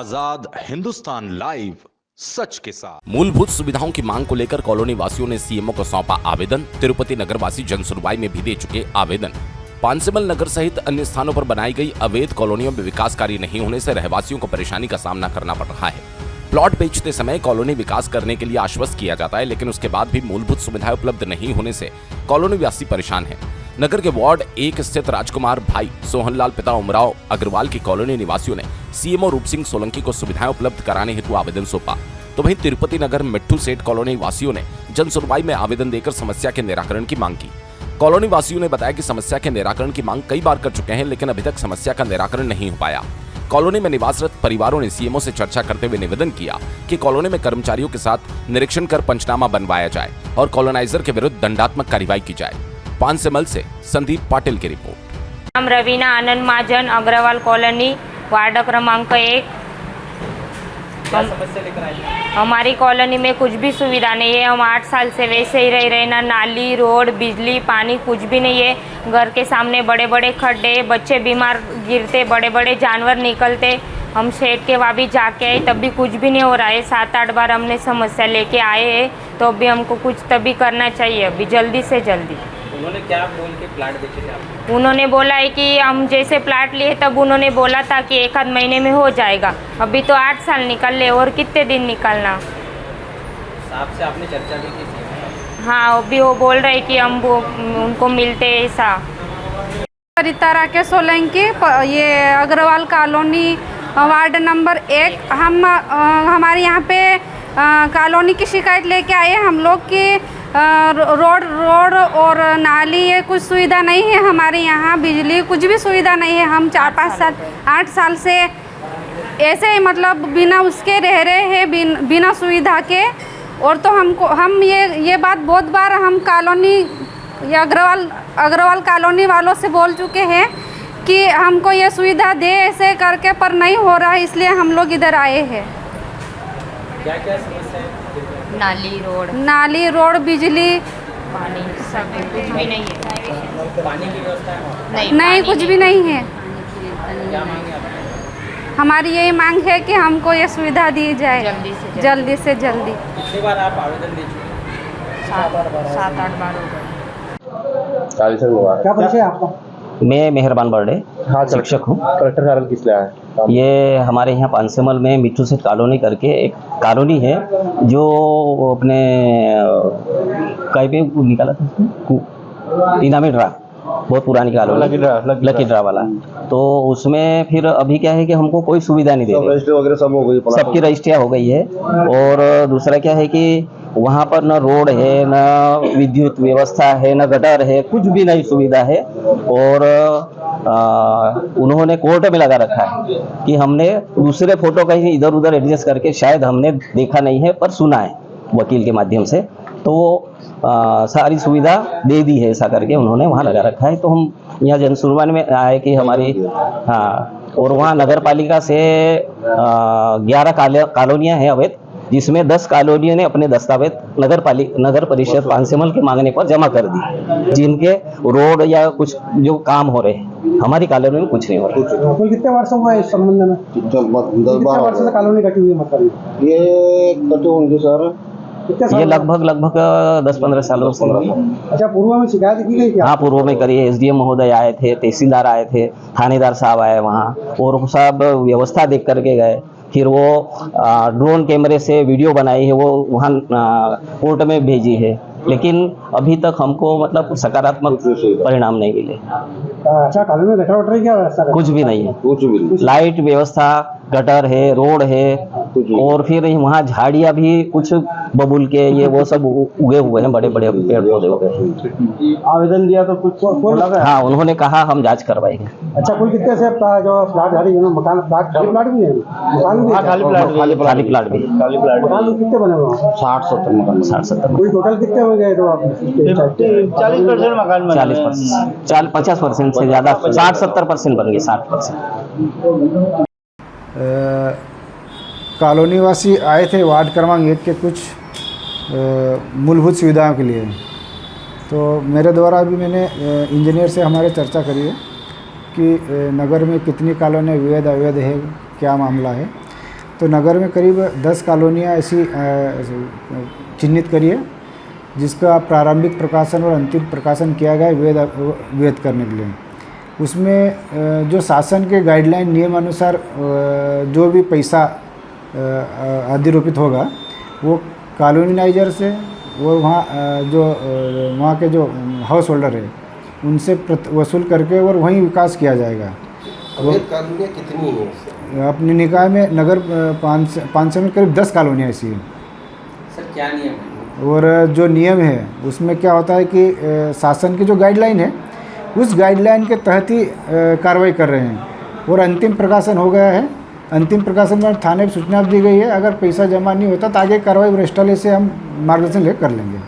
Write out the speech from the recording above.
आजाद Hindustan live, सच के साथ। मूलभूत सुविधाओं की मांग को लेकर कॉलोनी वासियों ने सीएमओ को सौंपा आवेदन। तिरुपति नगर वासी जन सुनवाई में भी दे चुके आवेदन। पांसेमल नगर सहित अन्य स्थानों पर बनाई गई अवैध कॉलोनियों में विकास कार्य नहीं होने से रहवासियों को परेशानी का सामना करना पड़ रहा है। प्लॉट बेचते समय कॉलोनी विकास करने के लिए आश्वस्त किया जाता है, लेकिन उसके बाद भी मूलभूत सुविधाएं उपलब्ध नहीं होने से कॉलोनी वासी परेशान है। नगर के वार्ड 1 स्थित राजकुमार भाई सोहनलाल पिता उमराव अग्रवाल की कॉलोनी निवासियों ने सीएमओ रूप सिंह सोलंकी को सुविधाएं उपलब्ध कराने हेतु आवेदन सौंपा। तो वहीं तिरुपति नगर मिट्टू सेठ कॉलोनी वासियों ने जन सुनवाई में आवेदन देकर समस्या के निराकरण की मांग की। कॉलोनी वासियों ने बताया कि समस्या के निराकरण की मांग कई बार कर चुके हैं, लेकिन अभी तक समस्या का निराकरण नहीं हो पाया। कॉलोनी में निवासरत परिवारों ने सीएमओ से चर्चा करते हुए निवेदन किया कि कॉलोनी में कर्मचारियों के साथ निरीक्षण कर पंचनामा बनवाया जाए और कॉलोनाइजर के विरुद्ध दंडात्मक कार्रवाई की जाए। पांसेमल से संदीप पाटिल की रिपोर्ट। नाम रवीना आनंद महाजन, अग्रवाल कॉलोनी, वार्ड क्रमांक 1। हमारी कॉलोनी में कुछ भी सुविधा नहीं है। हम 8 साल से वैसे ही रह रहे ना, नाली, रोड, बिजली, पानी कुछ भी नहीं है। घर के सामने बड़े बड़े खड्डे, बच्चे बीमार गिरते, बड़े बड़े जानवर निकलते। हम सेठ के वहाँ भी जाके आए, तब भी कुछ भी नहीं हो रहा है। 7-8 बार हमने समस्या लेके आए हैं, तो अभी हमको कुछ तभी करना चाहिए, अभी जल्दी से जल्दी। उन्होंने क्या बोल के प्लाट बेचे थे आपको? उन्होंने बोला है कि हम जैसे प्लाट लिए तब उन्होंने बोला था कि 1 आध महीने में हो जाएगा। अभी तो 8 साल निकल ले, और कितने दिन निकलना। साहब से आपने चर्चा भी की थी? हाँ, अभी वो बोल रहे कि हम वो उनको मिलते ऐसा। सरिता राकेश सोलंकी, ये अग्रवाल कॉलोनी, वार्ड नंबर 1। हमारे यहाँ पे कॉलोनी की शिकायत लेके आए हम लोग कि रोड और नाली, ये कुछ सुविधा नहीं है हमारे यहाँ। बिजली कुछ भी सुविधा नहीं है। हम 4-5 साल 8 साल से ऐसे ही मतलब बिना उसके रह रहे हैं, बिना सुविधा के। और तो हम ये बात बहुत बार हम कॉलोनी या अग्रवाल कॉलोनी वालों से बोल चुके हैं कि हमको ये सुविधा दे ऐसे करके, पर नहीं हो रहा है, इसलिए हम लोग इधर आए हैं। क्या क्या समस्या है? नाली रोड, बिजली, पानी, सब कुछ भी नहीं है। पानी की व्यवस्था है? नहीं, कुछ भी नहीं है। क्या मांगे आपने? हमारी यही मांग है कि हमको ये सुविधा दी जाए जल्दी से जल्दी। कितनी बार आप आवेदन दे चुके? 7-8 बार हो गए। क्या परिचय है आपका? मैं मेहरबान बर्डे शिक्षक हूँ। कलेक्टर कार्यालय किस लिए आए? ये हमारे यहाँ पांसेमल में मिट्टू सेठ कॉलोनी करके एक कॉलोनी है, जो अपने कहीं पे निकाला था, इनामी ड्रा, बहुत पुरानी कॉलोनी, लकी ड्रा वाला। तो उसमें फिर अभी क्या है कि हमको कोई सुविधा नहीं दे रही। रजिस्ट्री वगैरह सब हो गई, सबकी रजिस्ट्रियाँ हो गई है। और दूसरा क्या है कि वहाँ पर न रोड है, न विद्युत व्यवस्था है, न गटर है, कुछ भी नहीं सुविधा है। और उन्होंने कोर्ट में लगा रखा है कि हमने दूसरे फोटो कहीं इधर उधर एडजस्ट करके, शायद हमने देखा नहीं है पर सुना है वकील के माध्यम से, तो वो सारी सुविधा दे दी है, ऐसा करके उन्होंने वहाँ लगा रखा है। तो हम यहाँ जन सुनवाई में आए कि हमारी और वहाँ नगर पालिका से 11 कॉलोनियाँ हैं अवैध, जिसमें 10 कॉलोनियों ने अपने दस्तावेज नगर परिषद पांसेमल के मांगने पर जमा कर दी, जिनके रोड या कुछ जो काम हो रहे हैं। हमारी कॉलोनी में कुछ नहीं हो रहा। कोई कितने वर्षों हुआ इस संबंध में? 10-12 वर्ष से कॉलोनी कटी हुई है। मतलब ये कटी होंगे सर, ये लगभग 10-15 सालों से। अच्छा, पूर्व में शिकायत की गई क्या? हाँ, पूर्व में करी है। एसडीएम महोदय आए थे, तहसीलदार आए थे, थानेदार साहब आए वहाँ, और साहब व्यवस्था देख करके गए। फिर वो ड्रोन कैमरे से वीडियो बनाई है, वो वहाँ कोर्ट में भेजी है, लेकिन अभी तक हमको मतलब सकारात्मक परिणाम नहीं मिले। अच्छा, कॉलोनी में गटर वटर क्या व्यवस्था? कुछ भी नहीं है। लाइट व्यवस्था, गटर है, रोड है, और फिर वहाँ झाड़ियाँ भी कुछ बबूल के ये वो सब उगे हुए हैं, बड़े बड़े पेड़ पौधे हो गए। आवेदन दिया तो कुछ बोला? हाँ, उन्होंने कहा हम जांच करवाएंगे। अच्छा, कोई कितने से जो फ्लैट खाली मकान, खाली प्लाट भी है? मकान भी खाली प्लाट भी। मकान कितने बने हुए? 60-70 मकान। 60-70। कोई टोटल कितने हो गए? तो आप 40% मकान बने? 40%, 50% से ज़्यादा, 60-70% बन गए। 60%। कॉलोनी वासी आए थे वार्ड क्रमांक 1 के कुछ मूलभूत सुविधाओं के लिए। तो मेरे द्वारा अभी मैंने इंजीनियर से हमारे चर्चा करी है कि नगर में कितनी कॉलोनी वैध अवैध है, क्या मामला है। तो नगर में करीब 10 कॉलोनियाँ ऐसी चिन्हित करी है जिसका प्रारंभिक प्रकाशन और अंतिम प्रकाशन किया गया है वेद करने के लिए। उसमें जो शासन के गाइडलाइन नियम अनुसार जो भी पैसा अधिरोपित होगा वो कॉलोनाइजर से वो वहाँ के जो हाउस होल्डर है उनसे वसूल करके और वहीं विकास किया जाएगा। अवैध कॉलोनियाँ कितनी हैं? अपने निकाय में नगर 500 में करीब 10 कॉलोनियाँ ऐसी हैं। सर क्या नियम है? और जो नियम है उसमें क्या होता है कि शासन की जो गाइडलाइन है उस गाइडलाइन के तहत ही कार्रवाई कर रहे हैं और अंतिम प्रकाशन हो गया है। अंतिम प्रकाशन में थाने में सूचना दी गई है, अगर पैसा जमा नहीं होता तो आगे कार्रवाई वरिष्ठालय से हम मार्गदर्शन लेकर कर लेंगे।